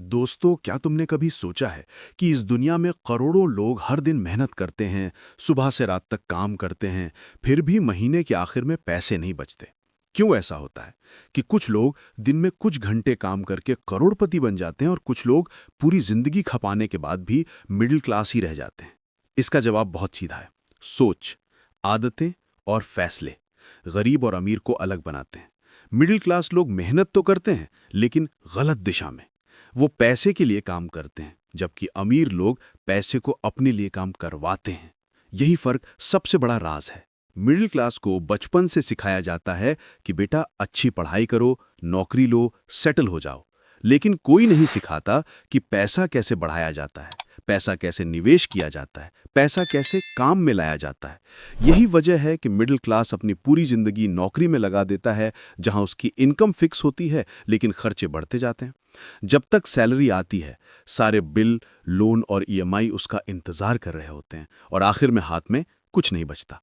दोस्तों, क्या तुमने कभी सोचा है कि इस दुनिया में करोड़ों लोग हर दिन मेहनत करते हैं, सुबह से रात तक काम करते हैं, फिर भी महीने के आखिर में पैसे नहीं बचते? क्यों ऐसा होता है कि कुछ लोग दिन में कुछ घंटे काम करके करोड़पति बन जाते हैं और कुछ लोग पूरी जिंदगी खपाने के बाद भी मिडिल क्लास ही रह जाते हैं? इसका जवाब बहुत सीधा है। सोच, आदतें और फैसले गरीब और अमीर को अलग बनाते हैं। मिडिल क्लास लोग मेहनत तो करते हैं, लेकिन गलत दिशा में। वो पैसे के लिए काम करते हैं, जबकि अमीर लोग पैसे को अपने लिए काम करवाते हैं। यही फर्क सबसे बड़ा राज है। मिडिल क्लास को बचपन से सिखाया जाता है कि बेटा अच्छी पढ़ाई करो, नौकरी लो, सेटल हो जाओ। लेकिन कोई नहीं सिखाता कि पैसा कैसे बढ़ाया जाता है, पैसा कैसे निवेश किया जाता है, पैसा कैसे काम में लाया जाता है। यही वजह है कि मिडिल क्लास अपनी पूरी जिंदगी नौकरी में लगा देता है, जहां उसकी इनकम फिक्स होती है लेकिन खर्चे बढ़ते जाते हैं। जब तक सैलरी आती है, सारे बिल, लोन और ईएमआई उसका इंतजार कर रहे होते हैं और आखिर में हाथ में कुछ नहीं बचता।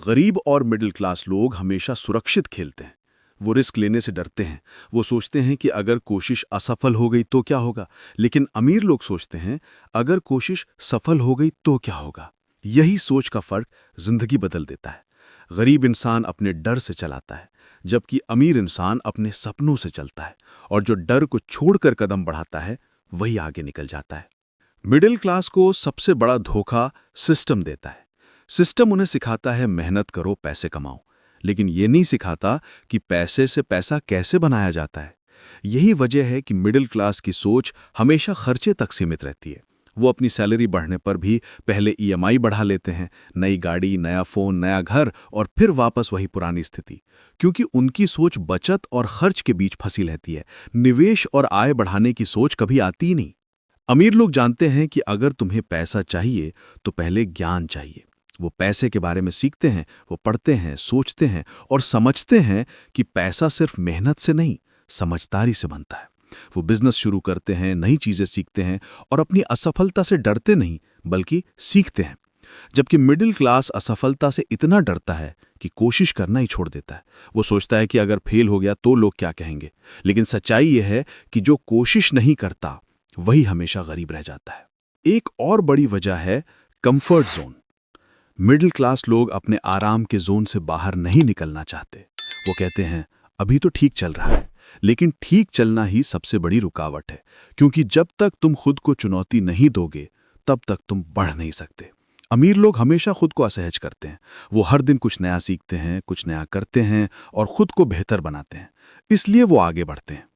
गरीब और मिडिल क्लास लोग हमेशा सुरक्षित खेलते हैं। वो रिस्क लेने से डरते हैं। वो सोचते हैं कि अगर कोशिश असफल हो गई तो क्या होगा। लेकिन अमीर लोग सोचते हैं, अगर कोशिश सफल हो गई तो क्या होगा। यही सोच का फर्क जिंदगी बदल देता है। गरीब इंसान अपने डर से चलाता है, जबकि अमीर इंसान अपने सपनों से चलता है, और जो डर को छोड़कर कदम बढ़ाता है वही आगे निकल जाता है। मिडिल क्लास को सबसे बड़ा धोखा सिस्टम देता है। सिस्टम उन्हें सिखाता है मेहनत करो, पैसे कमाओ, लेकिन ये नहीं सिखाता कि पैसे से पैसा कैसे बनाया जाता है। यही वजह है कि मिडिल क्लास की सोच हमेशा खर्चे तक सीमित रहती है। वो अपनी सैलरी बढ़ने पर भी पहले ईएमआई बढ़ा लेते हैं, नई गाड़ी, नया फोन, नया घर, और फिर वापस वही पुरानी स्थिति। क्योंकि उनकी सोच बचत और खर्च के बीच फंसी रहती है। निवेश और आय बढ़ाने की सोच कभी आती ही नहीं। अमीर लोग जानते हैं कि अगर तुम्हें पैसा चाहिए तो पहले ज्ञान चाहिए। वो पैसे के बारे में सीखते हैं, वो पढ़ते हैं, सोचते हैं और समझते हैं कि पैसा सिर्फ मेहनत से नहीं, समझदारी से बनता है। वो बिजनेस शुरू करते हैं, नई चीजें सीखते हैं और अपनी असफलता से डरते नहीं बल्कि सीखते हैं। जबकि मिडिल क्लास असफलता से इतना डरता है कि कोशिश करना ही छोड़ देता है। वो सोचता है कि अगर फेल हो गया तो लोग क्या कहेंगे। लेकिन सच्चाई यह है कि जो कोशिश नहीं करता वही हमेशा गरीब रह जाता है। एक और बड़ी वजह है कंफर्ट जोन। मिडिल क्लास लोग अपने आराम के जोन से बाहर नहीं निकलना चाहते। वो कहते हैं अभी तो ठीक चल रहा है, लेकिन ठीक चलना ही सबसे बड़ी रुकावट है। क्योंकि जब तक तुम खुद को चुनौती नहीं दोगे, तब तक तुम बढ़ नहीं सकते। अमीर लोग हमेशा खुद को असहज करते हैं। वो हर दिन कुछ नया सीखते हैं, कुछ नया करते हैं और खुद को बेहतर बनाते हैं, इसलिए वो आगे बढ़ते हैं।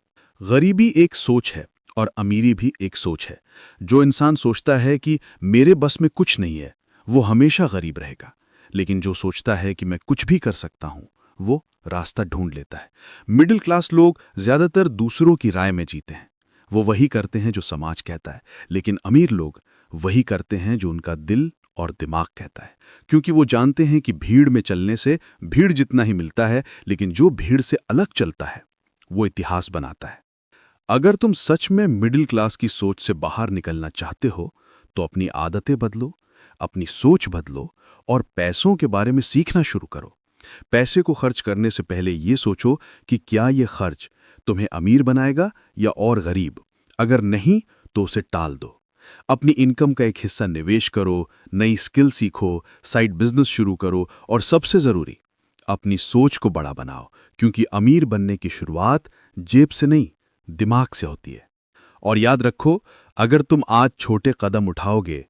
गरीबी एक सोच है और अमीरी भी एक सोच है। जो इंसान सोचता है कि मेरे बस में कुछ नहीं है, वो हमेशा गरीब रहेगा। लेकिन जो सोचता है कि मैं कुछ भी कर सकता हूं, वो रास्ता ढूंढ लेता है। मिडिल क्लास लोग ज्यादातर दूसरों की राय में जीते हैं। वो वही करते हैं जो समाज कहता है, लेकिन अमीर लोग वही करते हैं जो उनका दिल और दिमाग कहता है। क्योंकि वो जानते हैं कि भीड़ में चलने से भीड़ जितना ही मिलता है, लेकिन जो भीड़ से अलग चलता है वो इतिहास बनाता है। अगर तुम सच में मिडिल क्लास की सोच से बाहर निकलना चाहते हो, तो अपनी आदतें बदलो, अपनी सोच बदलो और पैसों के बारे में सीखना शुरू करो। पैसे को खर्च करने से पहले ये सोचो कि क्या ये खर्च तुम्हें अमीर बनाएगा या और गरीब। अगर नहीं तो उसे टाल दो। अपनी इनकम का एक हिस्सा निवेश करो, नई स्किल सीखो, साइड बिजनेस शुरू करो और सबसे जरूरी, अपनी सोच को बड़ा बनाओ। क्योंकि अमीर बनने की शुरुआत जेब से नहीं, दिमाग से होती है। और याद रखो, अगर तुम आज छोटे कदम उठाओगे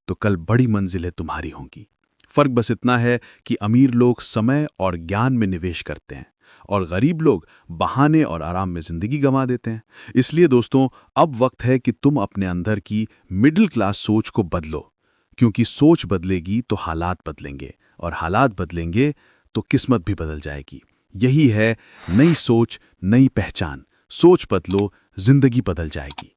तो कल बड़ी मंजिलें तुम्हारी होंगी। फर्क बस इतना है कि अमीर लोग समय और ज्ञान में निवेश करते हैं और गरीब लोग बहाने और आराम में जिंदगी गंवा देते हैं। इसलिए दोस्तों, अब वक्त है कि तुम अपने अंदर की मिडिल क्लास सोच को बदलो। क्योंकि सोच बदलेगी तो हालात बदलेंगे, और हालात बदलेंगे तो किस्मत भी बदल जाएगी। यही है नई सोच, नई पहचान। सोच बदलो, जिंदगी बदल जाएगी।